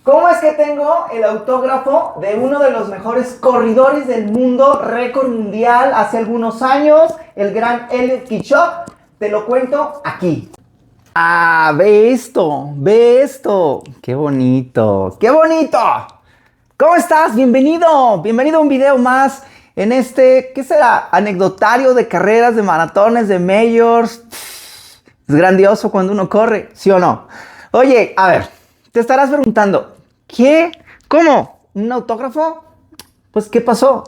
¿Cómo es que tengo el autógrafo de uno de los mejores corredores del mundo, récord mundial hace algunos años, el gran Eliud Kipchoge? Te lo cuento aquí. Ah, ve esto, ve esto. Qué bonito, qué bonito. ¿Cómo estás? Bienvenido, bienvenido a un video más en este, ¿qué será? Anecdotario de carreras, de maratones, de majors. Es grandioso cuando uno corre, ¿sí o no? Oye, a ver, te estarás preguntando, ¿qué? ¿Cómo? ¿Un autógrafo? Pues, ¿qué pasó?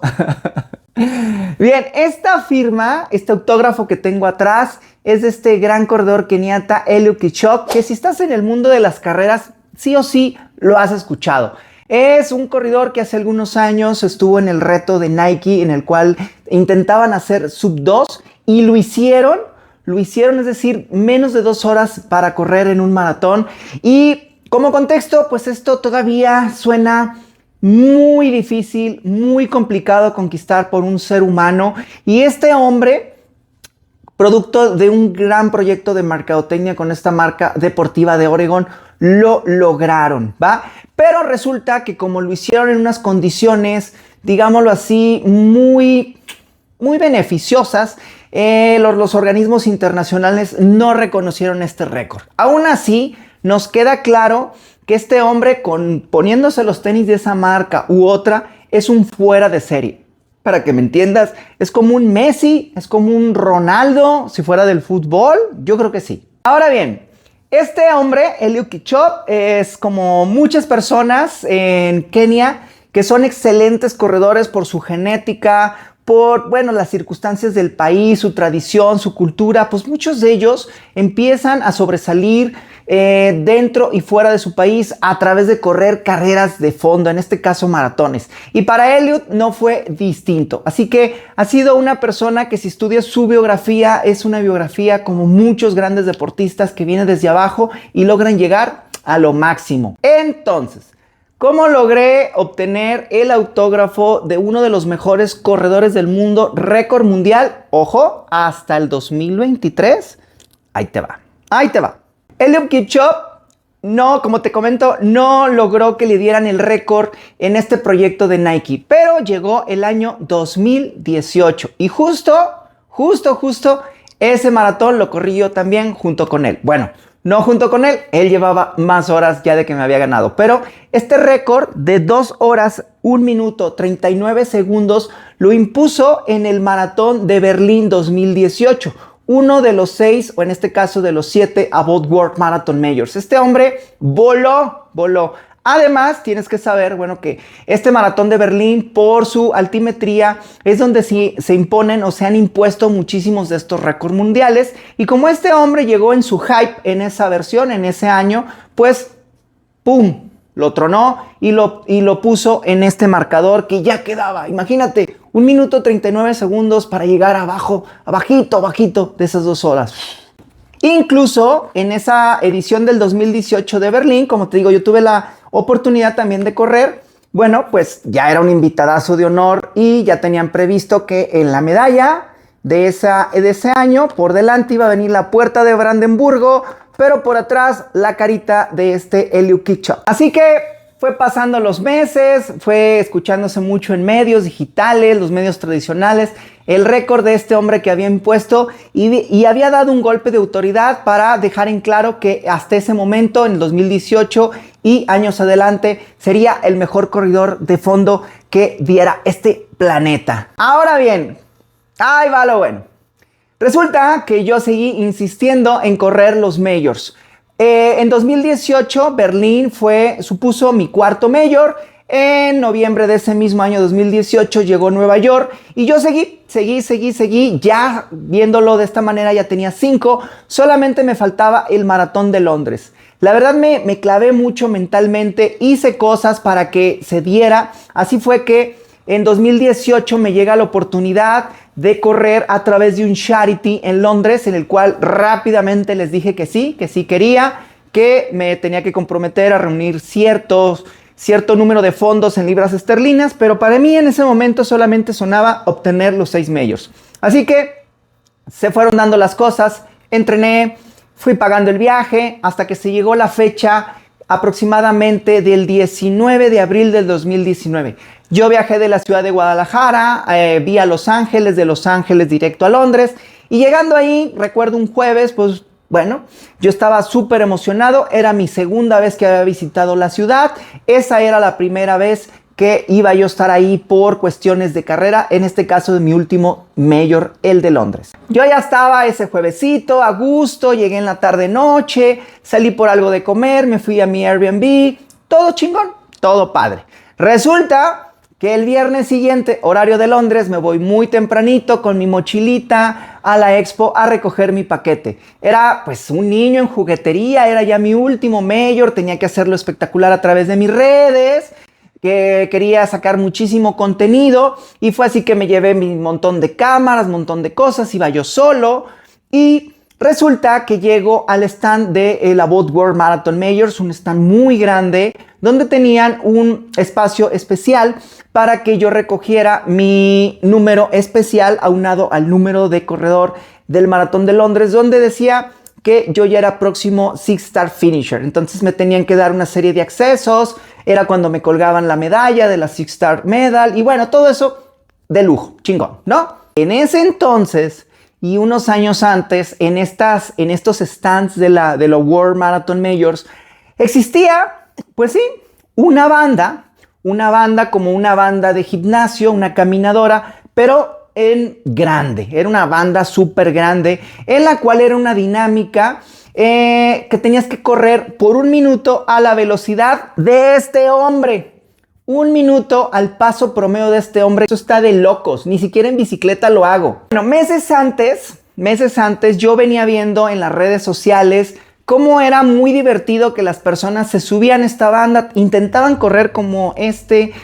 Bien, esta firma, este autógrafo que tengo atrás, es de este gran corredor keniata, Eliud Kipchoge, que si estás en el mundo de las carreras, sí o sí lo has escuchado. Es un corredor que hace algunos años estuvo en el reto de Nike, en el cual intentaban hacer sub 2 y lo hicieron, es decir, menos de 2 horas para correr en un maratón. Y como contexto, pues esto todavía suena muy difícil, muy complicado conquistar por un ser humano. Y este hombre, producto de un gran proyecto de mercadotecnia con esta marca deportiva de Oregon, lo lograron, ¿va? Pero resulta que como lo hicieron en unas condiciones, digámoslo así, muy beneficiosas, los organismos internacionales no reconocieron este récord. Aún así, nos queda claro que este hombre, poniéndose los tenis de esa marca u otra, es un fuera de serie. Para que me entiendas, es como un Messi, es como un Ronaldo, si fuera del fútbol, yo creo que sí. Ahora bien, este hombre, Eliud Kipchoge, es como muchas personas en Kenia que son excelentes corredores por su genética, por, bueno, las circunstancias del país, su tradición, su cultura. Pues muchos de ellos empiezan a sobresalir dentro y fuera de su país a través de correr carreras de fondo, en este caso maratones. Y para Eliud no fue distinto. Así que ha sido una persona que, si estudias su biografía, es una biografía como muchos grandes deportistas que vienen desde abajo y logran llegar a lo máximo. Entonces, ¿cómo logré obtener el autógrafo de uno de los mejores corredores del mundo, récord mundial? Ojo, hasta el 2023. Ahí te va, ahí te va. Eliud Kipchoge, no, como te comento, no logró que le dieran el récord en este proyecto de Nike, pero llegó el año 2018 y justo ese maratón lo corrí yo también junto con él. Bueno, no junto con él, él llevaba más horas ya de que me había ganado, pero este récord de 2 horas, 1 minuto, 39 segundos lo impuso en el maratón de Berlín 2018. Uno de los 6, o en este caso de los 7 About World Marathon Majors. Este hombre voló. Además, tienes que saber, bueno, que este maratón de Berlín, por su altimetría, es donde se imponen o se han impuesto muchísimos de estos récords mundiales. Y como este hombre llegó en su hype en esa versión, en ese año, pues, ¡pum!, lo tronó y lo puso en este marcador que ya quedaba, imagínate, 1 minuto 39 segundos para llegar abajito de esas 2 horas. Incluso en esa edición del 2018 de Berlín, como te digo, yo tuve la oportunidad también de correr. Bueno, pues ya era un invitadazo de honor y ya tenían previsto que en la medalla de ese año, por delante iba a venir la puerta de Brandenburgo, pero por atrás la carita de este Eliud Kipchoge. Así que fue pasando los meses, fue escuchándose mucho en medios digitales, los medios tradicionales, el récord de este hombre que había impuesto y había dado un golpe de autoridad para dejar en claro que hasta ese momento, en el 2018 y años adelante, sería el mejor corredor de fondo que viera este planeta. Ahora bien, ahí va lo bueno. Resulta que yo seguí insistiendo en correr los majors. En 2018, Berlín supuso mi 4º major. En noviembre de ese mismo año 2018 llegó Nueva York y yo seguí. Ya viéndolo de esta manera ya tenía 5. Solamente me faltaba el maratón de Londres. La verdad me clavé mucho mentalmente, hice cosas para que se diera. Así fue que en 2018 me llega la oportunidad de correr a través de un charity en Londres, en el cual rápidamente les dije que sí quería, que me tenía que comprometer a reunir cierto número de fondos en libras esterlinas, pero para mí en ese momento solamente sonaba obtener los 6 majors. Así que se fueron dando las cosas, entrené, fui pagando el viaje hasta que se llegó la fecha aproximadamente del 19 de abril del 2019. Yo viajé de la ciudad de Guadalajara, vía Los Ángeles, de Los Ángeles directo a Londres, y llegando ahí, recuerdo un jueves, pues bueno, yo estaba súper emocionado, era mi segunda vez que había visitado la ciudad, esa era la primera vez que iba yo a estar ahí por cuestiones de carrera, en este caso de mi último Major, el de Londres. Yo ya estaba ese juevesito, a gusto, llegué en la tarde-noche, salí por algo de comer, me fui a mi Airbnb, todo chingón, todo padre. Resulta que el viernes siguiente, horario de Londres, me voy muy tempranito con mi mochilita a la expo a recoger mi paquete. Era pues un niño en juguetería, era ya mi último Major, tenía que hacerlo espectacular a través de mis redes, que quería sacar muchísimo contenido y fue así que me llevé mi montón de cámaras, montón de cosas, iba yo solo y resulta que llego al stand de la Boat World Marathon Majors, un stand muy grande donde tenían un espacio especial para que yo recogiera mi número especial aunado al número de corredor del Maratón de Londres, donde decía que yo ya era próximo Six Star Finisher. Entonces me tenían que dar una serie de accesos, era cuando me colgaban la medalla de la Six Star Medal y bueno, todo eso de lujo, chingón, ¿no? En ese entonces y unos años antes, en estos stands de la World Marathon Majors, existía, pues sí, una banda como una banda de gimnasio, una caminadora, pero en grande, era una banda súper grande, en la cual era una dinámica que tenías que correr por 1 minuto a la velocidad de este hombre. 1 minuto al paso promedio de este hombre. Eso está de locos, ni siquiera en bicicleta lo hago. Bueno, meses antes yo venía viendo en las redes sociales cómo era muy divertido que las personas se subían a esta banda, intentaban correr como este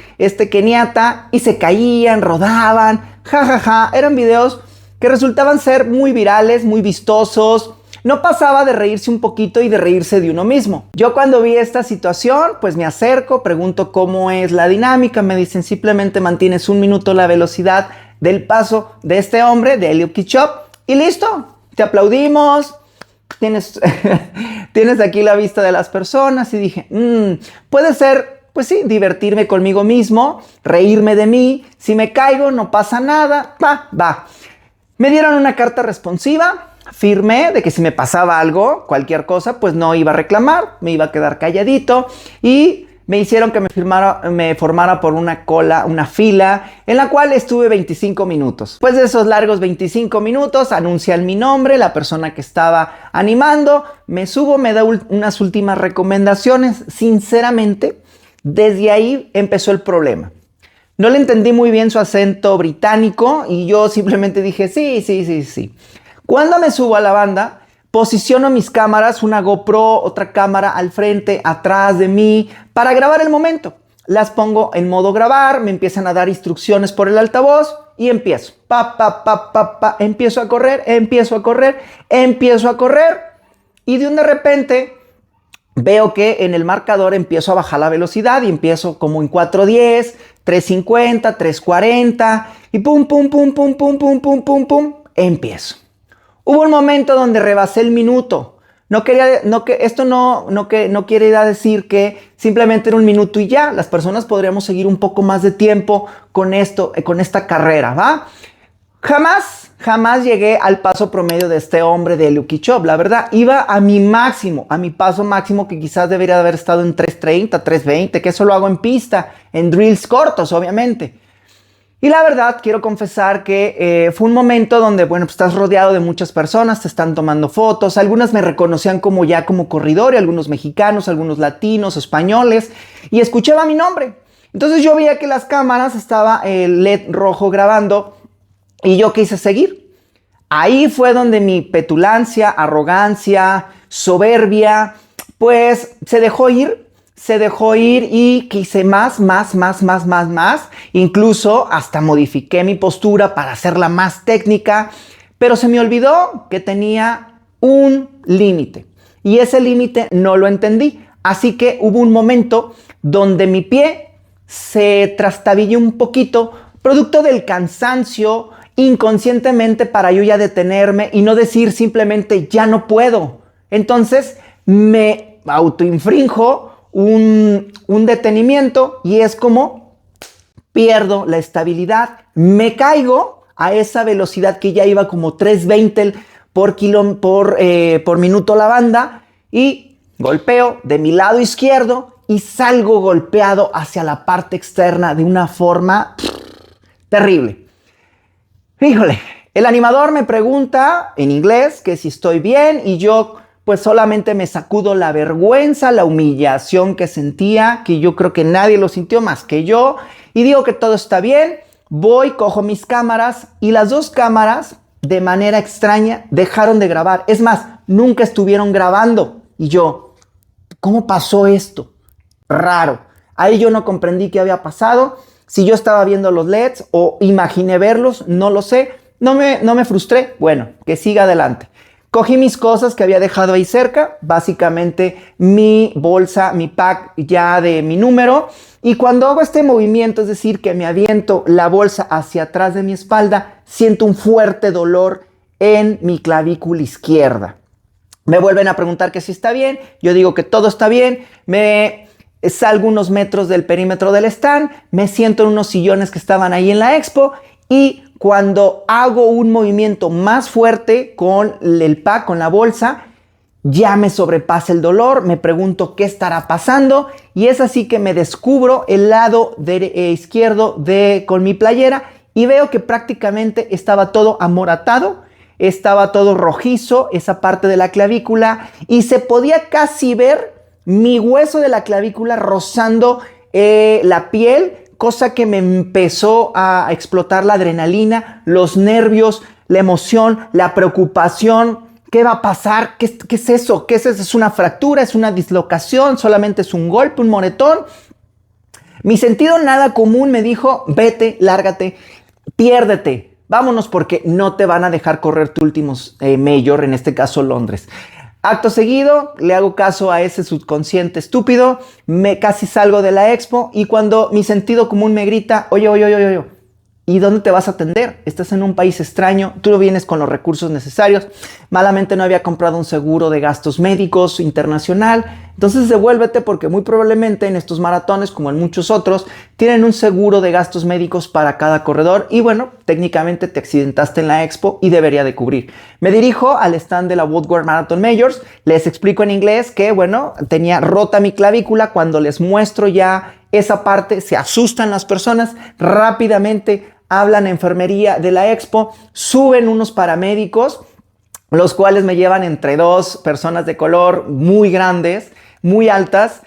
keniata y se caían, rodaban, jajaja. Eran videos que resultaban ser muy virales, muy vistosos. No pasaba de reírse un poquito y de reírse de uno mismo. Yo cuando vi esta situación, pues me acerco, pregunto cómo es la dinámica. Me dicen simplemente mantienes 1 minuto la velocidad del paso de este hombre, de Eliud Kipchoge, y listo, te aplaudimos. Tienes aquí la vista de las personas y dije, puede ser, pues sí, divertirme conmigo mismo, reírme de mí. Si me caigo, no pasa nada, va. Me dieron una carta responsiva, firmé de que si me pasaba algo, cualquier cosa, pues no iba a reclamar, me iba a quedar calladito y me hicieron que me formara por una cola, una fila, en la cual estuve 25 minutos. Después de esos largos 25 minutos, anuncian mi nombre, la persona que estaba animando, me subo, me da unas últimas recomendaciones. Sinceramente, desde ahí empezó el problema. No le entendí muy bien su acento británico y yo simplemente dije, sí. Cuando me subo a la banda, posiciono mis cámaras, una GoPro, otra cámara al frente, atrás de mí, para grabar el momento. Las pongo en modo grabar, me empiezan a dar instrucciones por el altavoz y empiezo. Empiezo a correr y de un de repente veo que en el marcador empiezo a bajar la velocidad y empiezo como en 4:10, 3:50, 3:40 y pum, empiezo. Hubo un momento donde rebasé el minuto. Esto no quiere decir que simplemente era 1 minuto y ya. Las personas podríamos seguir un poco más de tiempo con esta carrera, ¿va? Jamás llegué al paso promedio de este hombre de Eliud Kipchoge. La verdad, iba a mi máximo, a mi paso máximo, que quizás debería haber estado en 3:30, 3:20, que eso lo hago en pista, en drills cortos, obviamente. Y la verdad, quiero confesar que fue un momento donde, bueno, pues estás rodeado de muchas personas, te están tomando fotos. Algunas me reconocían como corredor, y algunos mexicanos, algunos latinos, españoles, y escuchaba mi nombre. Entonces yo veía que las cámaras estaba el LED rojo grabando y yo quise seguir. Ahí fue donde mi petulancia, arrogancia, soberbia, pues se dejó ir y quise más. Incluso hasta modifiqué mi postura para hacerla más técnica, pero se me olvidó que tenía un límite y ese límite no lo entendí. Así que hubo un momento donde mi pie se trastabilló un poquito, producto del cansancio, inconscientemente, para yo ya detenerme y no decir simplemente ya no puedo. Entonces me autoinfrinjo un detenimiento y es como pierdo la estabilidad, me caigo a esa velocidad que ya iba como 320 por minuto la banda y golpeo de mi lado izquierdo y salgo golpeado hacia la parte externa de una forma terrible. Híjole, el animador me pregunta en inglés que si estoy bien y yo pues solamente me sacudo la vergüenza, la humillación que sentía, que yo creo que nadie lo sintió más que yo, y digo que todo está bien. Voy, cojo mis cámaras y las dos cámaras de manera extraña dejaron de grabar. Es más, nunca estuvieron grabando. Y yo, ¿cómo pasó esto? Raro. Ahí yo no comprendí qué había pasado. Si yo estaba viendo los LEDs o imaginé verlos, no lo sé. No me frustré. Bueno, que siga adelante. Cogí mis cosas que había dejado ahí cerca, básicamente mi bolsa, mi pack ya de mi número, y cuando hago este movimiento, es decir, que me aviento la bolsa hacia atrás de mi espalda, siento un fuerte dolor en mi clavícula izquierda. Me vuelven a preguntar que si está bien, yo digo que todo está bien, me salgo unos metros del perímetro del stand, me siento en unos sillones que estaban ahí en la expo y cuando hago un movimiento más fuerte con el pack, con la bolsa, ya me sobrepasa el dolor, me pregunto qué estará pasando y es así que me descubro el lado izquierdo con mi playera y veo que prácticamente estaba todo amoratado, estaba todo rojizo, esa parte de la clavícula y se podía casi ver mi hueso de la clavícula rozando la piel, cosa que me empezó a explotar la adrenalina, los nervios, la emoción, la preocupación. ¿Qué va a pasar? ¿Qué es eso? ¿Qué es eso? ¿Es una fractura? ¿Es una dislocación? ¿Solamente es un golpe, un moretón? Mi sentido nada común me dijo, vete, lárgate, piérdete, vámonos porque no te van a dejar correr tu último mayor, en este caso Londres. Acto seguido, le hago caso a ese subconsciente estúpido, me casi salgo de la expo y cuando mi sentido común me grita, oye, ¿y dónde te vas a atender? Estás en un país extraño, tú no vienes con los recursos necesarios, malamente no había comprado un seguro de gastos médicos internacional, entonces devuélvete porque muy probablemente en estos maratones, como en muchos otros, tienen un seguro de gastos médicos para cada corredor y bueno, técnicamente te accidentaste en la expo y debería de cubrir. Me dirijo al stand de la Woodward Marathon Majors, les explico en inglés que bueno, tenía rota mi clavícula, cuando les muestro ya esa parte, se asustan las personas, rápidamente hablan a enfermería de la expo, suben unos paramédicos, los cuales me llevan entre dos personas de color muy grandes, muy altas,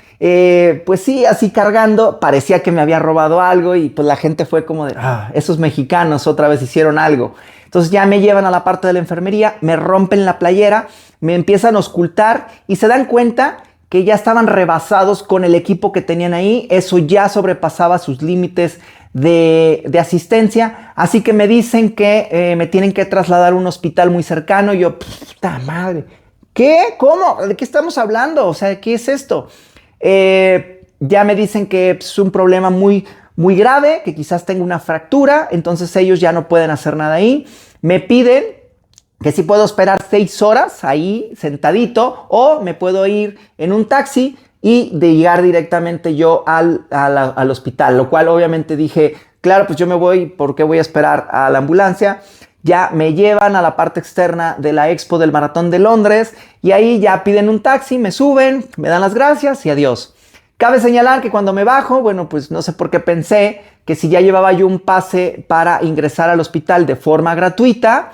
pues sí, así cargando, parecía que me había robado algo y pues la gente fue como de, esos mexicanos otra vez hicieron algo. Entonces ya me llevan a la parte de la enfermería, me rompen la playera, me empiezan a auscultar y se dan cuenta que ya estaban rebasados con el equipo que tenían ahí, eso ya sobrepasaba sus límites de asistencia, así que me dicen que me tienen que trasladar a un hospital muy cercano. Y yo, puta madre, ¿qué? ¿Cómo? ¿De qué estamos hablando? O sea, ¿qué es esto? Ya me dicen que es un problema muy grave, que quizás tengo una fractura, entonces ellos ya no pueden hacer nada ahí. Me piden que si puedo esperar 6 horas ahí sentadito o me puedo ir en un taxi y de llegar directamente yo al hospital, lo cual obviamente dije, claro, pues yo me voy porque voy a esperar a la ambulancia. Ya me llevan a la parte externa de la expo del Maratón de Londres y ahí ya piden un taxi, me suben, me dan las gracias y adiós. Cabe señalar que cuando me bajo, bueno, pues no sé por qué pensé que si ya llevaba yo un pase para ingresar al hospital de forma gratuita,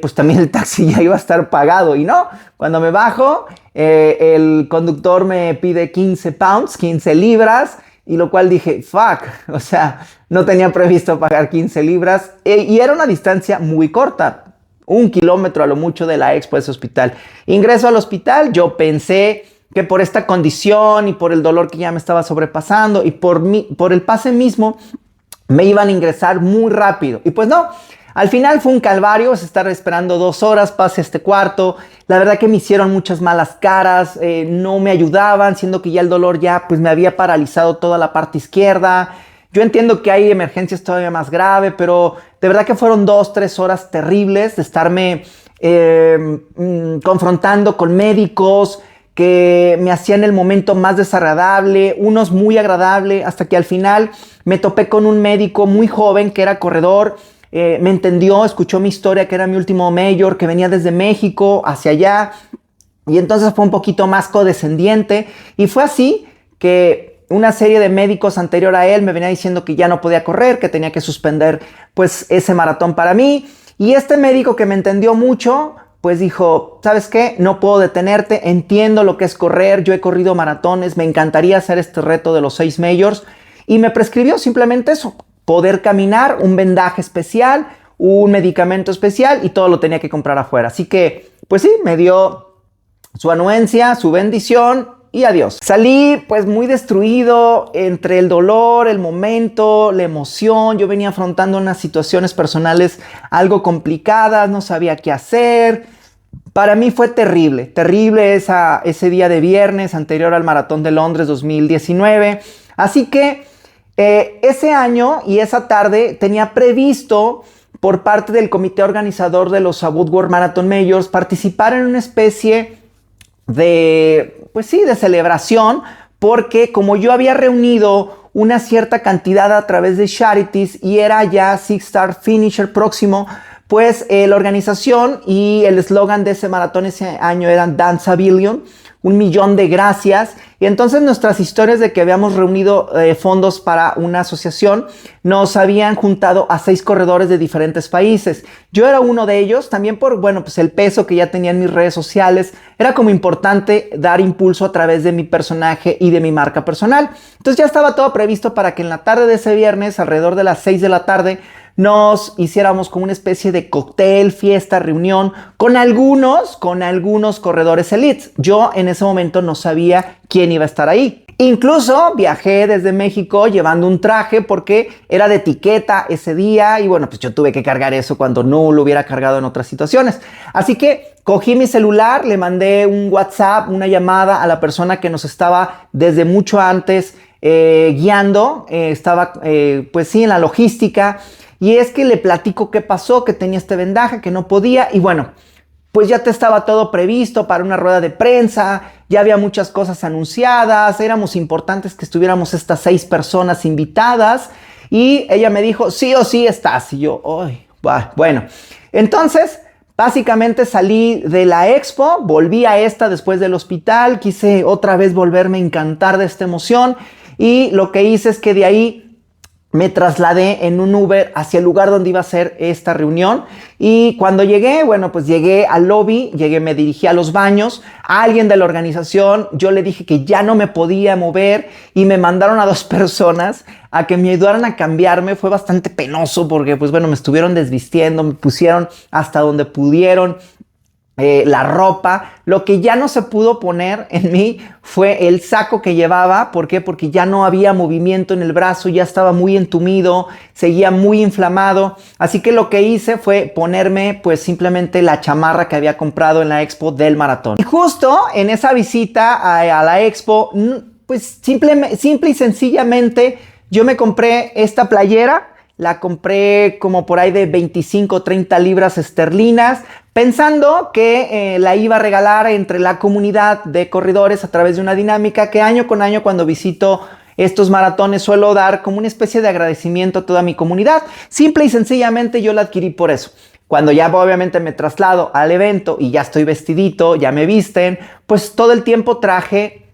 pues también el taxi ya iba a estar pagado y no, cuando me bajo el conductor me pide 15 pounds, 15 libras y lo cual dije, fuck, o sea, no tenía previsto pagar 15 libras y era una distancia muy corta, 1 kilómetro a lo mucho de la expo de ese hospital. Ingreso al hospital, yo pensé que por esta condición y por el dolor que ya me estaba sobrepasando y por el pase mismo me iban a ingresar muy rápido y pues no. Al final fue un calvario, estar esperando 2 horas, pase este cuarto. La verdad que me hicieron muchas malas caras, no me ayudaban, siendo que ya el dolor ya pues me había paralizado toda la parte izquierda. Yo entiendo que hay emergencias todavía más graves, pero de verdad que fueron 2-3 horas terribles de estarme confrontando con médicos que me hacían el momento más desagradable, unos muy agradable, hasta que al final me topé con un médico muy joven que era corredor, me entendió, escuchó mi historia, que era mi último mayor, que venía desde México hacia allá, y entonces fue un poquito más condescendiente, y fue así que una serie de médicos anterior a él me venía diciendo que ya no podía correr, que tenía que suspender pues ese maratón para mí, y este médico que me entendió mucho, pues dijo, ¿sabes qué? No puedo detenerte, entiendo lo que es correr, yo he corrido maratones, me encantaría hacer este reto de los 6 majors, y me prescribió simplemente eso, poder caminar, un vendaje especial, un medicamento especial, y todo lo tenía que comprar afuera. Así que, pues sí, me dio su anuencia, su bendición, y adiós. Salí pues muy destruido entre el dolor, el momento, la emoción. Yo venía afrontando unas situaciones personales algo complicadas, no sabía qué hacer. Para mí fue terrible, terrible ese día de viernes anterior al Maratón de Londres 2019. Así que ese año y esa tarde tenía previsto por parte del comité organizador de los Abboud World Marathon Majors participar en una especie de, pues sí, de celebración, porque como yo había reunido una cierta cantidad a través de charities y era ya Six Star Finisher próximo, pues la organización y el eslogan de ese maratón ese año eran Dance a Billion, 1,000,000 de gracias. Y entonces nuestras historias de que habíamos reunido fondos para una asociación nos habían juntado a 6 corredores de diferentes países. Yo era uno de ellos, también por, bueno, pues el peso que ya tenía en mis redes sociales. Era como importante dar impulso a través de mi personaje y de mi marca personal. Entonces ya estaba todo previsto para que en la tarde de ese viernes, alrededor de las 6 de la tarde, nos hiciéramos como una especie de cóctel, fiesta, reunión con algunos corredores elites. Yo en ese momento no sabía quién iba a estar ahí. Incluso viajé desde México llevando un traje porque era de etiqueta ese día y bueno, pues yo tuve que cargar eso cuando no lo hubiera cargado en otras situaciones. Así que cogí mi celular, le mandé un WhatsApp, una llamada a la persona que nos estaba desde mucho antes guiando, estaba pues sí en la logística. Y es que le platico qué pasó, que tenía este vendaje, que no podía. Y bueno, pues ya te estaba todo previsto para una rueda de prensa. Ya había muchas cosas anunciadas. Éramos importantes que estuviéramos estas 6 personas invitadas. Y ella me dijo, sí o sí estás. Y yo, ay, bueno. Entonces, básicamente salí de la expo, volví a esta después del hospital. Quise otra vez volverme a encantar de esta emoción. Y lo que hice es que de ahí me trasladé en un Uber hacia el lugar donde iba a ser esta reunión y cuando llegué, bueno, pues llegué al lobby, me dirigí a los baños, a alguien de la organización, yo le dije que ya no me podía mover y me mandaron a 2 personas a que me ayudaran a cambiarme. Fue bastante penoso porque, pues bueno, me estuvieron desvistiendo, me pusieron hasta donde pudieron la ropa. Lo que ya no se pudo poner en mí fue el saco que llevaba. ¿Por qué? Porque ya no había movimiento en el brazo, ya estaba muy entumido, seguía muy inflamado. Así que lo que hice fue ponerme pues simplemente la chamarra que había comprado en la expo del maratón. Y justo en esa visita a la expo, pues simple y sencillamente yo me compré esta playera. La compré como por ahí de 25 o 30 libras esterlinas, pensando que la iba a regalar entre la comunidad de corredores a través de una dinámica que año con año cuando visito estos maratones suelo dar como una especie de agradecimiento a toda mi comunidad. Simple y sencillamente yo la adquirí por eso. Cuando ya obviamente me traslado al evento y ya estoy vestidito, ya me visten, pues todo el tiempo traje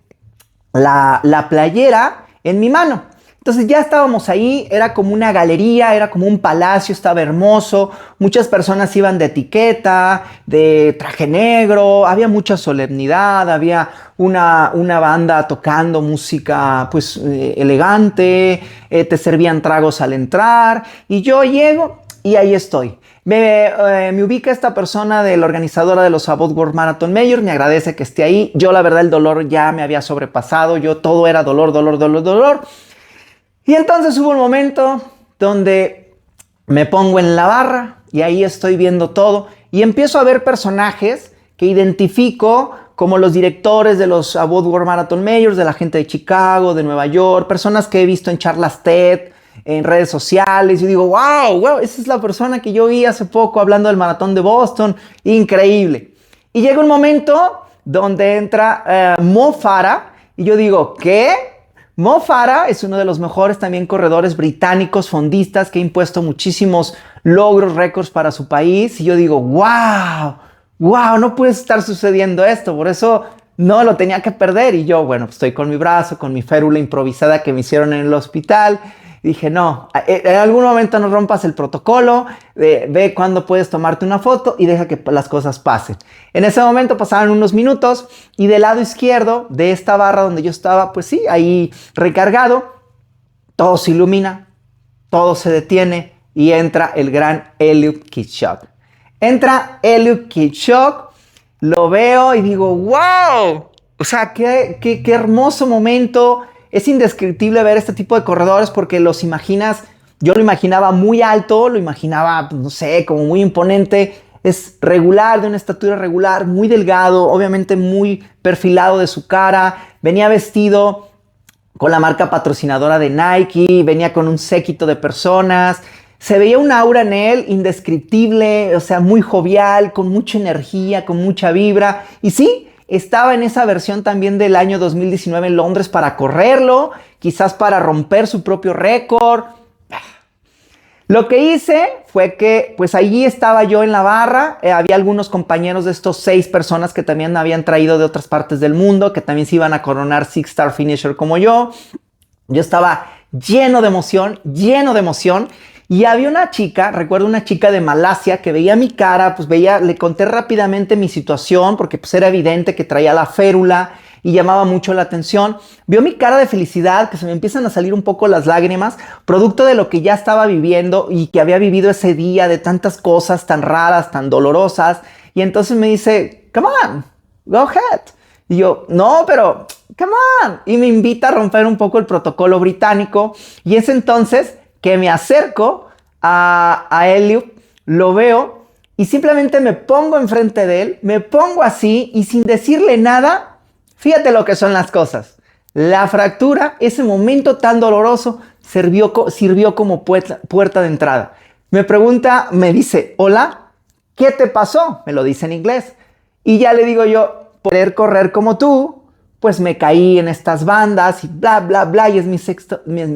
la playera en mi mano. Entonces ya estábamos ahí, era como una galería, era como un palacio, estaba hermoso, muchas personas iban de etiqueta, de traje negro, había mucha solemnidad, había una banda tocando música pues elegante, te servían tragos al entrar y yo llego y ahí estoy. Me ubica esta persona de la organizadora de los Abboud World Marathon Majors, me agradece que esté ahí. Yo la verdad el dolor ya me había sobrepasado, yo todo era dolor. Y entonces hubo un momento donde me pongo en la barra y ahí estoy viendo todo y empiezo a ver personajes que identifico como los directores de los Abboud World Marathon Majors, de la gente de Chicago, de Nueva York, personas que he visto en charlas TED, en redes sociales. Y digo, wow, esa es la persona que yo vi hace poco hablando del maratón de Boston, increíble. Y llega un momento donde entra Mo Farah. Y yo digo, ¿qué? Mo Farah es uno de los mejores también corredores británicos, fondistas, que ha impuesto muchísimos logros, récords para su país. Y yo digo, wow, wow, no puede estar sucediendo esto. Por eso no lo tenía que perder. Y yo, bueno, pues estoy con mi brazo, con mi férula improvisada que me hicieron en el hospital. Y dije, no, en algún momento no rompas el protocolo, ve cuándo puedes tomarte una foto y deja que las cosas pasen. En ese momento pasaban unos minutos y del lado izquierdo de esta barra donde yo estaba, pues sí, ahí recargado, todo se ilumina, todo se detiene y entra el gran Eliud Kipchoge. Entra Eliud Kipchoge, lo veo y digo, wow, o sea, qué hermoso momento. Es indescriptible ver este tipo de corredores porque los imaginas, yo lo imaginaba muy alto, lo imaginaba, no sé, como muy imponente. Es regular, de una estatura regular, muy delgado, obviamente muy perfilado de su cara. Venía vestido con la marca patrocinadora de Nike, venía con un séquito de personas. Se veía un aura en él indescriptible, o sea, muy jovial, con mucha energía, con mucha vibra. Y sí, estaba en esa versión también del año 2019 en Londres para correrlo, quizás para romper su propio récord. Lo que hice fue que, pues allí estaba yo en la barra, había algunos compañeros de estos 6 personas que también habían traído de otras partes del mundo, que también se iban a coronar Six Star Finisher como yo. Yo estaba lleno de emoción, y había una chica, recuerdo una chica de Malasia que veía mi cara, pues le conté rápidamente mi situación porque pues era evidente que traía la férula y llamaba mucho la atención. Vio mi cara de felicidad, que se me empiezan a salir un poco las lágrimas, producto de lo que ya estaba viviendo y que había vivido ese día, de tantas cosas tan raras, tan dolorosas. Y entonces me dice, come on, go ahead. Y yo, no, pero come on. Y me invita a romper un poco el protocolo británico. Y es entonces que me acerco a Eliud, lo veo y simplemente me pongo enfrente de él, me pongo así y sin decirle nada, fíjate lo que son las cosas. La fractura, ese momento tan doloroso, sirvió como puerta de entrada. Me pregunta, me dice, hola, ¿qué te pasó? Me lo dice en inglés. Y ya le digo yo, por querer correr como tú, pues me caí en estas bandas y bla, bla, bla, y es mi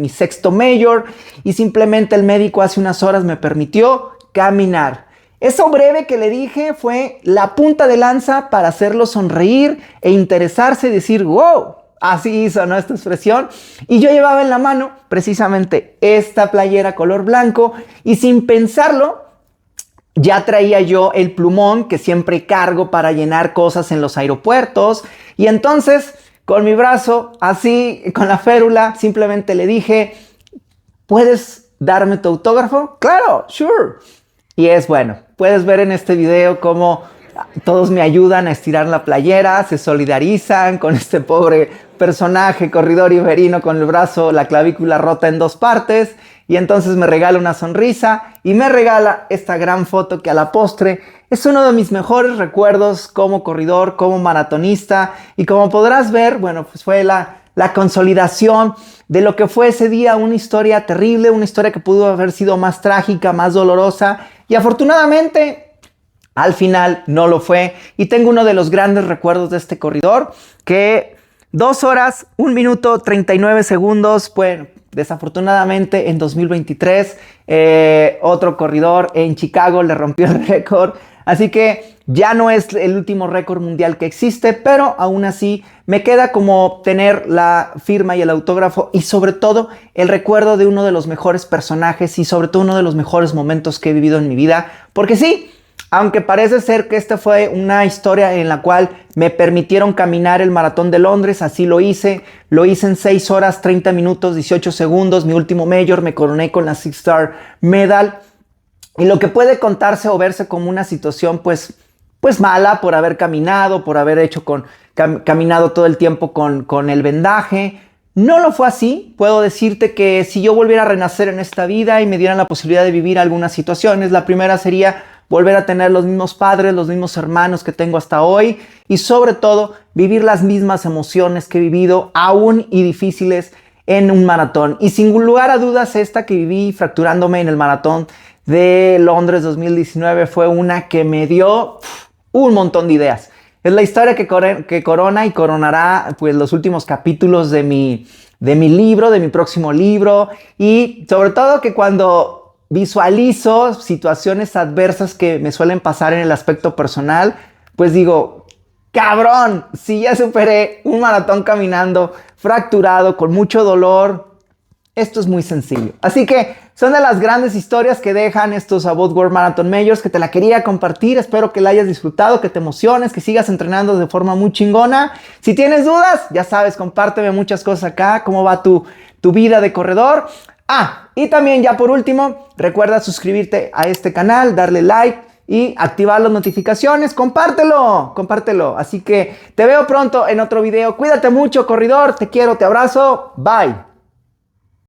sexto major, y simplemente el médico hace unas horas me permitió caminar. Eso breve que le dije fue la punta de lanza para hacerlo sonreír e interesarse y decir, wow, así sonó esta expresión. Y yo llevaba en la mano precisamente esta playera color blanco y sin pensarlo, ya traía yo el plumón que siempre cargo para llenar cosas en los aeropuertos. Y entonces, con mi brazo, así, con la férula, simplemente le dije, ¿puedes darme tu autógrafo? Claro, sure. Y es bueno, puedes ver en este video cómo todos me ayudan a estirar la playera, se solidarizan con este pobre personaje, corredor iberino con el brazo, la clavícula rota en 2 partes. Y entonces me regala una sonrisa y me regala esta gran foto que a la postre es uno de mis mejores recuerdos como corredor, como maratonista. Y como podrás ver, bueno, pues fue la consolidación de lo que fue ese día, una historia terrible, una historia que pudo haber sido más trágica, más dolorosa. Y afortunadamente, al final no lo fue. Y tengo uno de los grandes recuerdos de este corredor, que 2 horas, 1 minuto, 39 segundos, bueno, desafortunadamente en 2023 otro corredor en Chicago le rompió el récord. Así que ya no es el último récord mundial que existe, pero aún así me queda como tener la firma y el autógrafo y sobre todo el recuerdo de uno de los mejores personajes y sobre todo uno de los mejores momentos que he vivido en mi vida. Porque sí, aunque parece ser que esta fue una historia en la cual me permitieron caminar el maratón de Londres, así lo hice en 6 horas, 30 minutos, 18 segundos, mi último major, me coroné con la Six Star Medal. Y lo que puede contarse o verse como una situación pues mala por haber caminado, por haber hecho caminado todo el tiempo con el vendaje, no lo fue así. Puedo decirte que si yo volviera a renacer en esta vida y me dieran la posibilidad de vivir algunas situaciones, la primera sería volver a tener los mismos padres, los mismos hermanos que tengo hasta hoy y sobre todo vivir las mismas emociones que he vivido aún y difíciles en un maratón. Y sin lugar a dudas esta que viví fracturándome en el maratón de Londres 2019 fue una que me dio un montón de ideas. Es la historia que corona y coronará pues los últimos capítulos de mi libro, de mi próximo libro. Y sobre todo que cuando visualizo situaciones adversas que me suelen pasar en el aspecto personal, pues digo, cabrón, si ya superé un maratón caminando, fracturado, con mucho dolor, esto es muy sencillo. Así que son de las grandes historias que dejan estos About World Marathon Majors, que te la quería compartir. Espero que la hayas disfrutado, que te emociones, que sigas entrenando de forma muy chingona. Si tienes dudas, ya sabes, compárteme muchas cosas acá, cómo va tu vida de corredor. Y también ya por último, recuerda suscribirte a este canal, darle like y activar las notificaciones. Compártelo. Así que te veo pronto en otro video. Cuídate mucho, corredor. Te quiero, te abrazo. Bye.